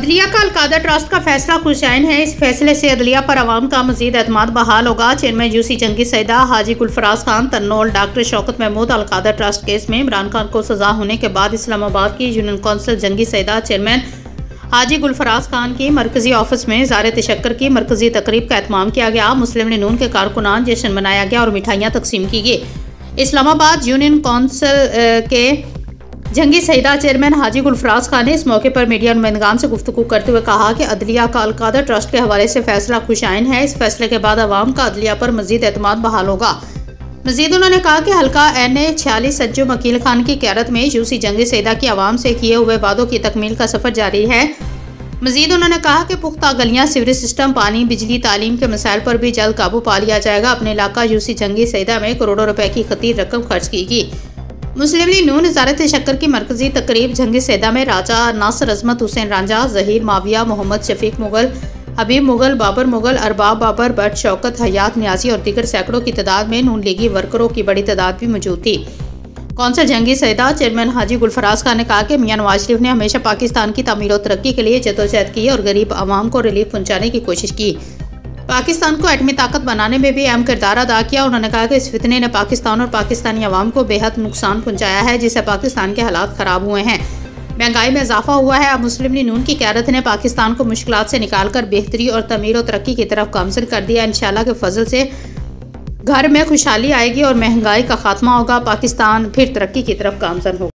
अदलिया का अलकादा ट्रस्ट का फैसला खुशैन है। इस फैसले से अदलिया पर अवाम का मजीद एतमाद बहाल होगा। Chairman UC Jangi Saida Haji Gulfaraz Khan Tanol doctor Shaukat Mahmood Alqadir trust case में इमरान खान को सजा होने के बाद इस्लामाबाद की यूनियन कौंसिल जंगी सैदा चेयरमैन हाजी गुलफराज खान की मरकजी ऑफिस में ज़ारे तशक्कर की मरकजी तकरीब का एहतमाम किया गया। मुस्लिम लीग नून के कारकुनान जश्न मनाया गया और मिठाइयाँ तकसीम की गई। इस्लामाबाद यूनियन कौंसिल के जंगी सैदा चेयरमैन हाजी गुलफराज खान ने इस मौके पर मीडिया नुमाइंदगान से गुफ्तगू करते हुए कहा कि अदलिया का अलकादा ट्रस्ट के हवाले से फैसला खुशैन है। इस फैसले के बाद अवाम का अदलिया पर मजीद एतमाद बहाल होगा। मजीद उन्होंने कहा कि हल्का NA 46 सज्जो वकील खान की क़यादत में यूसी जंगी सैदा की आवाम से किए हुए वादों की तकमील का सफ़र जारी है। मजीद उन्होंने कहा कि पुख्ता गलियाँ, सीवरेज सिस्टम, पानी, बिजली, तालीम के मसाइल पर भी जल्द काबू पा लिया जाएगा। अपने इलाका यूसी जंगी सैदा में करोड़ों रुपए की खतीर रकम खर्च की गई। मुस्लिम लीग नून ज़ारे तशक्कर की मरकजी तकरीब जंगी सैदा में राजा नासिर अजमत हुसैन रांझा, जहीर माविया, मोहम्मद शफीक मुगल, हबीब मुगल, बाबर मुगल, अरबाब बाबर, बट शौकत, हयात न्याजी और दीगर सैकड़ों की तादाद में नून लीगी वर्करों की बड़ी तादाद भी मौजूद थी। कौंसिल जंगी सैदा चेयरमैन हाजी गुलफराज खान ने कहा कि मियां नवाज शरीफ ने हमेशा पाकिस्तान की तामीर और तरक्की के लिए जदोजहद की और गरीब आवाम को रिलीफ पहुँचाने की कोशिश की। पाकिस्तान को एटमी ताकत बनाने में भी अहम किरदार अदा किया। उन्होंने कहा कि इस फितने ने पाकिस्तान और पाकिस्तानी अवाम को बेहद नुकसान पहुंचाया है, जिससे पाकिस्तान के हालात ख़राब हुए हैं। महंगाई में इजाफा हुआ है। अब मुस्लिम लीग नून की क़यादत ने पाकिस्तान को मुश्किलात से निकालकर बेहतरी और तमीर और तरक्की की तरफ गामज़न कर दिया। इंशाअल्लाह के फजल से घर में खुशहाली आएगी और महंगाई का खात्मा होगा। पाकिस्तान फिर तरक्की की तरफ गामज़न होगा।